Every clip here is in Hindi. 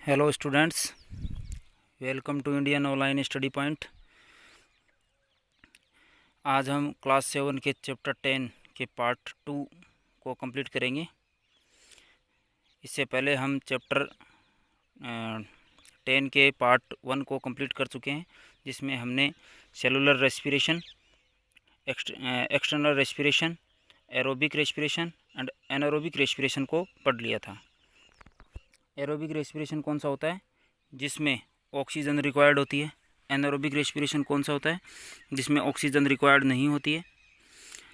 Hello students, welcome to Indian online study point. आज हम क्लास 7 के चैप्टर 10 के पार्ट 2 को कंप्लीट करेंगे। इससे पहले हम चैप्टर 10 के पार्ट 1 को कंप्लीट कर चुके हैं, जिसमें हमने cellular respiration, external respiration, aerobic respiration and anaerobic respiration को पढ़ लिया था। एरोबिक रेस्पिरेशन कौन सा होता है? जिसमें ऑक्सीजन रिक्वायर्ड होती है। एनारोबिक रेस्पिरेशन कौन सा होता है? जिसमें ऑक्सीजन रिक्वायर्ड नहीं होती है।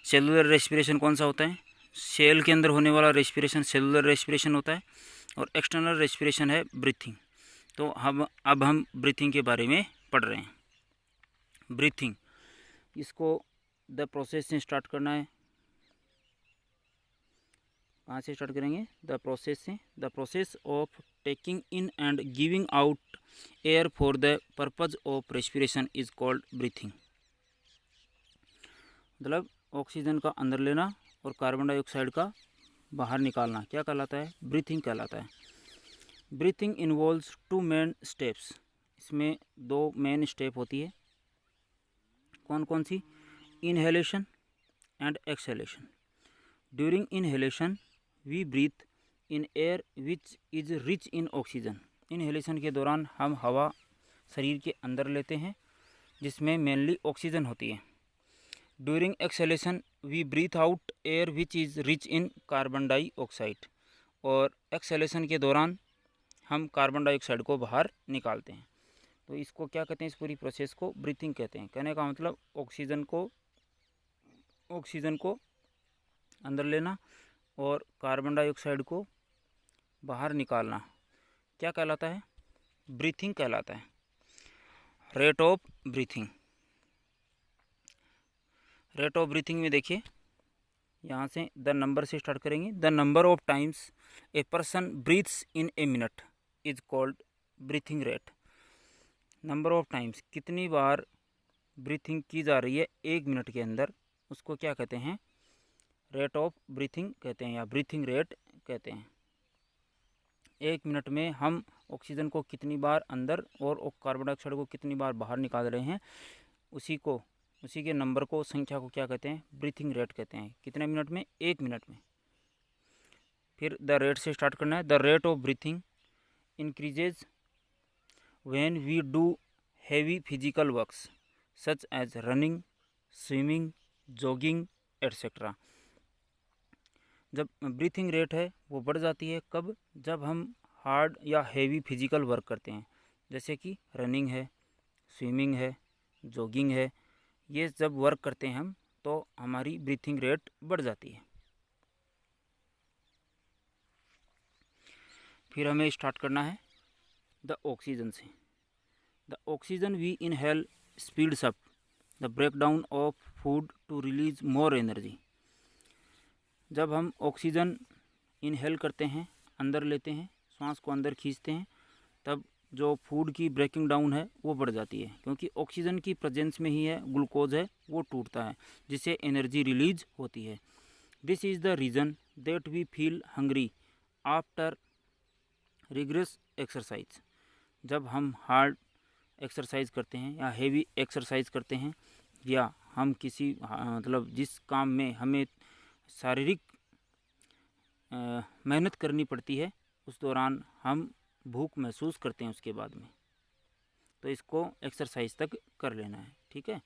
सेलुलर रेस्पिरेशन कौन सा होता है? सेल के अंदर होने वाला रेस्पिरेशन सेलुलर रेस्पिरेशन होता है। और एक्सटर्नल रेस्पिरेशन है ब्रीथिंग। तो अब हम ब्रीथिंग के बारे में पढ़ रहे हैं। ब्रीथिंग, इसको द प्रोसेस से स्टार्ट करना है। कहाँ से स्टार्ट करेंगे? द प्रोसेस से। The process of taking in and giving out air for the purpose of respiration is called breathing. मतलब ऑक्सीजन का अंदर लेना और कार्बन डाइऑक्साइड का बाहर निकालना क्या कहलाता है? ब्रीथिंग कहलाता है। Breathing involves 2 main steps. इसमें 2 मेन स्टेप होती है। कौन कौन सी? Inhalation and exhalation. During inhalation we breathe in air which is rich in oxygen. Inhalation के दौरान हम हवा शरीर के अंदर लेते हैं, जिसमें मेनली ऑक्सीजन होती है। During exhalation we breathe out air which is rich in carbon dioxide. और एक्सहेलेशन के दौरान हम कार्बन डाइऑक्साइड को बाहर निकालते हैं। तो इसको क्या कहते हैं? इस पूरी प्रोसेस को ब्रीथिंग कहते हैं। कहने का मतलब ऑक्सीजन को अंदर लेना और कार्बन डाइऑक्साइड को बाहर निकालना क्या कहलाता है? ब्रीथिंग कहलाता है। Rate of breathing. Rate of breathing में देखिए, यहाँ से द नंबर से स्टार्ट करेंगे। The number of times a person breathes in a minute is called breathing rate. Number of times, कितनी बार ब्रीथिंग की जा रही है 1 मिनट के अंदर, उसको क्या कहते हैं? रेट ऑफ ब्रीथिंग कहते हैं या ब्रीथिंग रेट कहते हैं। 1 मिनट में हम ऑक्सीजन को कितनी बार अंदर और कार्बन डाइऑक्साइड को कितनी बार बाहर निकाल रहे हैं, उसी के नंबर को, संख्या को क्या कहते हैं? ब्रीथिंग रेट कहते हैं। कितने मिनट में? 1 मिनट में। फिर द रेट से स्टार्ट करना है। The rate of breathing increases when we do heavy physical works such as running, swimming, jogging etcetera. जब ब्रीथिंग रेट है वो बढ़ जाती है। कब? जब हम हार्ड या हेवी फिजिकल वर्क करते हैं, जैसे कि रनिंग है, स्विमिंग है, जॉगिंग है। ये जब वर्क करते हैं हम, तो हमारी ब्रीथिंग रेट बढ़ जाती है। फिर हमें स्टार्ट करना है द ऑक्सीजन से। The oxygen we inhale speeds up the breakdown of food to release more energy. जब हम ऑक्सीजन इनहेल करते हैं, अंदर लेते हैं, सांस को अंदर खींचते हैं, तब जो फूड की ब्रेकिंग डाउन है वो बढ़ जाती है, क्योंकि ऑक्सीजन की प्रेजेंस में ही है ग्लूकोज है वो टूटता है, जिससे एनर्जी रिलीज होती है। This is the reason that we feel hungry after rigorous exercise. जब हम हार्ड एक्सरसाइज करते हैं या हेवी एक्सरसाइज करते हैं, या हम किसी मतलब जिस काम में हमें शारीरिक मेहनत करनी पड़ती है, उस दौरान हम भूख महसूस करते हैं उसके बाद में। तो इसको एक्सरसाइज तक कर लेना है, ठीक है।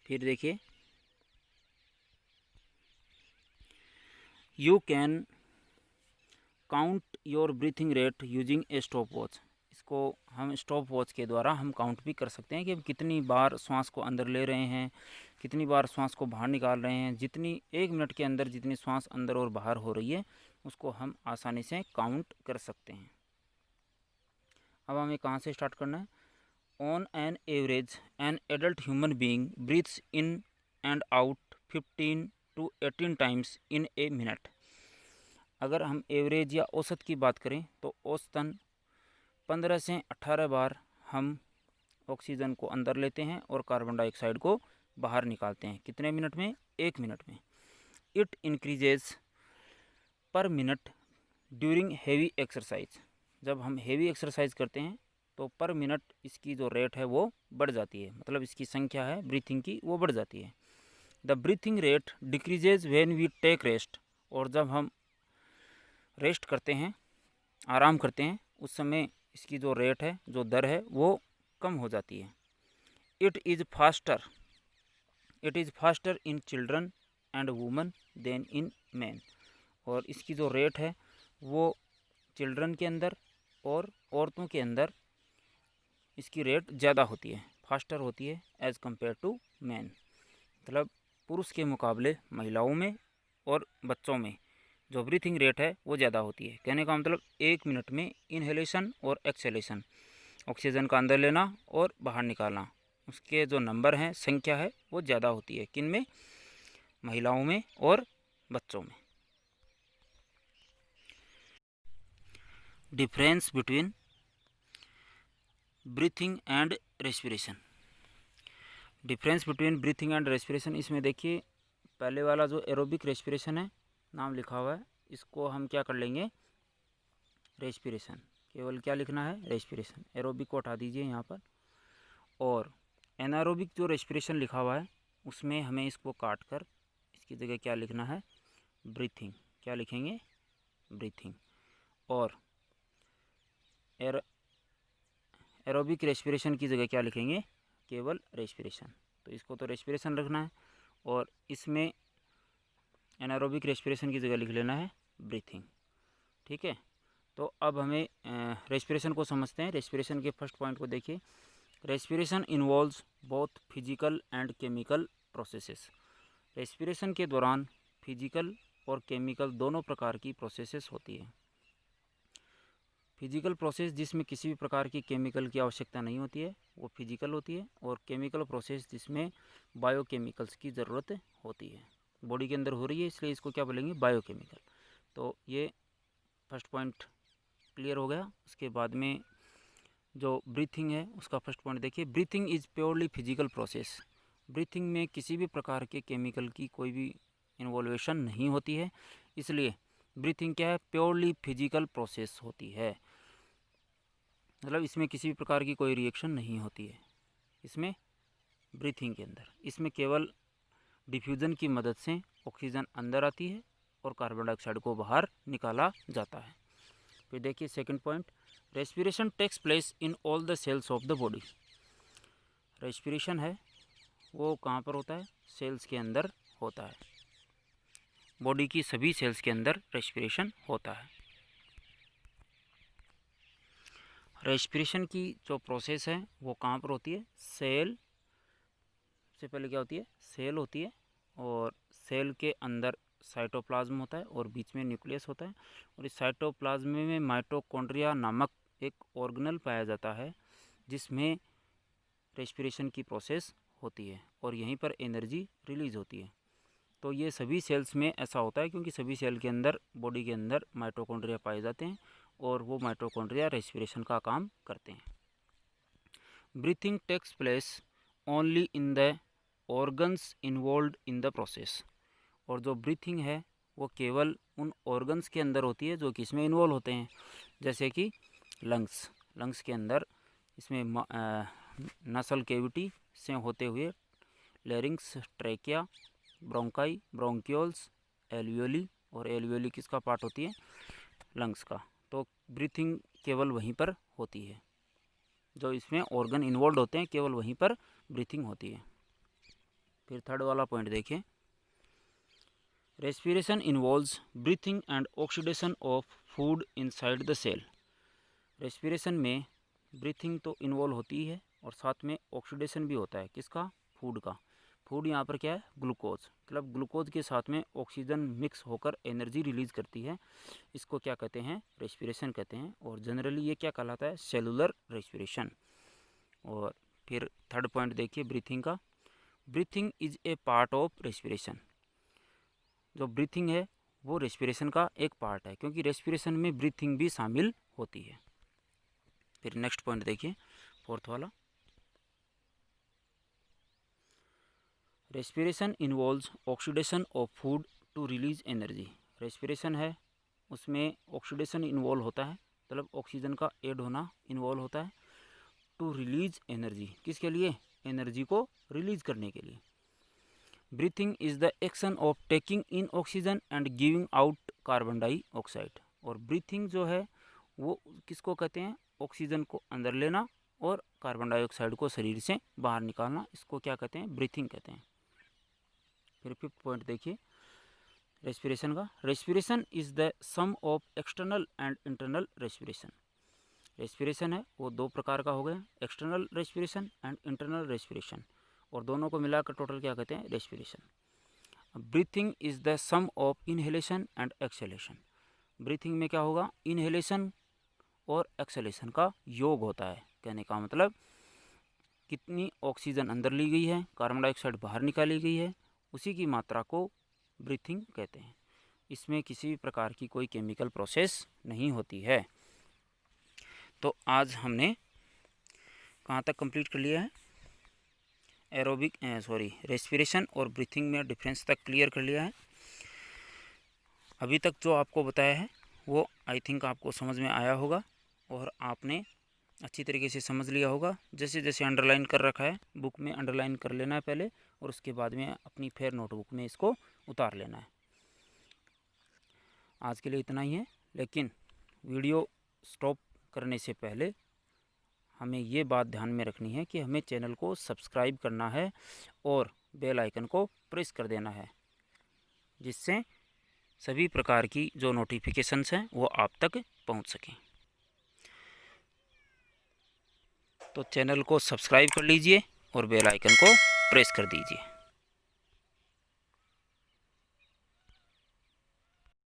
फिर देखिए, you can count your breathing rate using A stop watch. इसको हम स्टॉप वॉच के द्वारा हम काउंट भी कर सकते हैं कि हम कितनी बार श्वास को अंदर ले रहे हैं, कितनी बार श्वास को बाहर निकाल रहे हैं। जितनी 1 मिनट के अंदर जितनी श्वास अंदर और बाहर हो रही है, उसको हम आसानी से काउंट कर सकते हैं। अब हमें कहाँ से स्टार्ट करना है? On an average an adult human being breathes in and out 15 to 18 times in a minute. अगर हम एवरेज या औसत की बात करें तो औसतन 15 से 18 बार हम ऑक्सीजन को अंदर लेते हैं और कार्बन डाइऑक्साइड को बाहर निकालते हैं। कितने मिनट में? 1 मिनट में। इट इंक्रीजेज पर मिनट ड्यूरिंग हेवी एक्सरसाइज। जब हम हेवी एक्सरसाइज करते हैं तो पर मिनट इसकी जो रेट है वो बढ़ जाती है, मतलब इसकी संख्या है ब्रीथिंग की वो बढ़ जाती है। The breathing rate decreases when we take rest. और जब हम रेस्ट करते हैं, आराम करते हैं, उस समय इसकी जो रेट है, जो दर है, वो कम हो जाती है। It is faster in children and women than in man. और इसकी जो रेट है वो चिल्ड्रन के अंदर और औरतों के अंदर इसकी रेट ज़्यादा होती है, फास्टर होती है एज़ कम्पेयर टू मैन। मतलब पुरुष के मुकाबले महिलाओं में और बच्चों में जो ब्रीथिंग रेट है वो ज़्यादा होती है। कहने का मतलब 1 मिनट में इनहेलेशन और एक्सहेलेशन, ऑक्सीजन का अंदर लेना और बाहर निकालना, उसके जो नंबर हैं, संख्या है, वो ज़्यादा होती है। किन में? महिलाओं में और बच्चों में। Difference between breathing and respiration. Difference between breathing and respiration, इसमें देखिए पहले वाला जो एरोबिक रेस्पिरेशन है, नाम लिखा हुआ है, इसको हम क्या कर लेंगे? रेस्पिरेशन। केवल क्या लिखना है? रेस्पिरेशन। एरोबिक को हटा दीजिए यहाँ पर। और एनारोबिक जो रेस्पिरेशन लिखा हुआ है उसमें हमें इसको काट कर इसकी जगह क्या लिखना है? ब्रीथिंग। क्या लिखेंगे? ब्रीथिंग। और एरोबिक रेस्पिरेशन की जगह क्या लिखेंगे? केवल रेस्पिरेशन। तो इसको तो रेस्पिरेशन रखना है और इसमें एनारोबिक रेस्पिरेशन की जगह लिख लेना है ब्रीथिंग। ठीक है, तो अब हमें रेस्पिरेशन को समझते हैं। रेस्पिरेशन के फर्स्ट पॉइंट को देखिए। Respiration involves both physical and chemical processes. Respiration के दौरान फिजिकल और केमिकल दोनों प्रकार की प्रोसेसेस होती है। फिजिकल प्रोसेस जिसमें किसी भी प्रकार की केमिकल की आवश्यकता नहीं होती है वो फिजिकल होती है, और केमिकल प्रोसेस जिसमें बायोकेमिकल्स की ज़रूरत होती है, बॉडी के अंदर हो रही है, इसलिए इसको क्या बोलेंगे? बायोकेमिकल। तो ये फर्स्ट पॉइंट क्लियर हो गया। उसके बाद में जो ब्रीथिंग है उसका फर्स्ट पॉइंट देखिए। Breathing is purely physical process. Breathing में किसी भी प्रकार के केमिकल की कोई भी इन्वॉल्वेशन नहीं होती है, इसलिए ब्रीथिंग क्या है? प्योरली फिजिकल प्रोसेस होती है। मतलब इसमें किसी भी प्रकार की कोई रिएक्शन नहीं होती है इसमें ब्रीथिंग के अंदर। इसमें केवल डिफ्यूज़न की मदद से ऑक्सीजन अंदर आती है और कार्बन डाइऑक्साइड को बाहर निकाला जाता है। फिर देखिए second point, respiration takes place in all the cells of the body. Respiration है वो कहाँ पर होता है? सेल्स के अंदर होता है। बॉडी की सभी सेल्स के अंदर रेस्पिरेशन होता है। रेस्पिरेशन की जो प्रोसेस है वो कहाँ पर होती है? सेल से पहले क्या होती है? सेल होती है, और सेल के अंदर साइटोप्लाज्म होता है और बीच में न्यूक्लियस होता है, और इस साइटोप्लाज्म में माइटोकॉन्ड्रिया नामक एक ऑर्गेनल पाया जाता है जिसमें रेस्पिरेशन की प्रोसेस होती है और यहीं पर एनर्जी रिलीज होती है। तो ये सभी सेल्स में ऐसा होता है क्योंकि सभी सेल के अंदर, बॉडी के अंदर माइटोकॉन्ड्रिया पाए जाते हैं और वो माइटोकॉन्ड्रिया रेस्पिरेशन का काम करते हैं। Breathing takes place only in the organs involved in the process. और जो ब्रीथिंग है वो केवल उन ऑर्गन्स के अंदर होती है जो कि इसमें इन्वॉल्व होते हैं, जैसे कि लंग्स के अंदर इसमें नसल कैविटी से होते हुए larynx, trachea, bronchi, bronchioles, alveoli, और एल्वियोली किसका पार्ट होती है? लंग्स का। तो ब्रीथिंग केवल वहीं पर होती है, जो इसमें ऑर्गन इन्वॉल्व होते हैं केवल वहीं पर ब्रीथिंग होती है। फिर थर्ड वाला पॉइंट देखिए। Respiration involves breathing and oxidation of food inside the cell. Respiration में ब्रीथिंग तो इन्वॉल्व होती है और साथ में ऑक्सीडेशन भी होता है। किसका? फूड का। फूड यहाँ पर क्या है? ग्लूकोज। मतलब ग्लूकोज के साथ में ऑक्सीजन मिक्स होकर एनर्जी रिलीज करती है, इसको क्या कहते हैं? रेस्पिरेशन कहते हैं। और जनरली ये क्या कहलाता है? Cellular respiration. और फिर थर्ड पॉइंट देखिए ब्रीथिंग का। Breathing is a part of respiration. जो ब्रीथिंग है वो रेस्पिरेशन का एक पार्ट है, क्योंकि रेस्पिरेशन में ब्रीथिंग भी शामिल होती है। फिर नेक्स्ट पॉइंट देखिए, फोर्थ वाला। Respiration involves oxidation of food to release energy. Respiration है, उसमें ऑक्सीडेशन इन्वॉल्व होता है, मतलब ऑक्सीजन का ऐड होना इन्वॉल्व होता है। टू रिलीज एनर्जी, किसके लिए? एनर्जी को रिलीज करने के लिए। Breathing is the action of taking in oxygen and giving out carbon dioxide. और ब्रीथिंग जो है वो किसको कहते हैं? ऑक्सीजन को अंदर लेना और कार्बन डाइऑक्साइड को शरीर से बाहर निकालना, इसको क्या कहते हैं? ब्रीथिंग कहते हैं। फिर 5th पॉइंट देखिए रेस्पिरेशन का। Respiration is the sum of external and internal respiration. Respiration है वो दो प्रकार का हो गया, external respiration and internal respiration, और दोनों को मिलाकर टोटल क्या कहते हैं? Respiration. Breathing is the sum of inhalation and exhalation. Breathing में क्या होगा? इनहेलेशन और एक्सहेलेशन का योग होता है। कहने का मतलब कितनी ऑक्सीजन अंदर ली गई है, कार्बन डाइऑक्साइड बाहर निकाली गई है, उसी की मात्रा को ब्रीथिंग कहते हैं। इसमें किसी भी प्रकार की कोई केमिकल प्रोसेस नहीं होती है। तो आज हमने कहाँ तक कंप्लीट कर लिया है? रेस्पिरेशन और ब्रीथिंग में डिफरेंस तक क्लियर कर लिया है। अभी तक जो आपको बताया है वो आई थिंक आपको समझ में आया होगा और आपने अच्छी तरीके से समझ लिया होगा। जैसे जैसे अंडरलाइन कर रखा है, बुक में अंडरलाइन कर लेना है पहले, और उसके बाद में अपनी फिर नोटबुक में इसको उतार लेना है। आज के लिए इतना ही है, लेकिन वीडियो स्टॉप करने से पहले हमें ये बात ध्यान में रखनी है कि हमें चैनल को सब्सक्राइब करना है और बेल आइकन को प्रेस कर देना है, जिससे सभी प्रकार की जो नोटिफिकेशंस हैं वो आप तक पहुंच सकें। तो चैनल को सब्सक्राइब कर लीजिए और बेल आइकन को प्रेस कर दीजिए।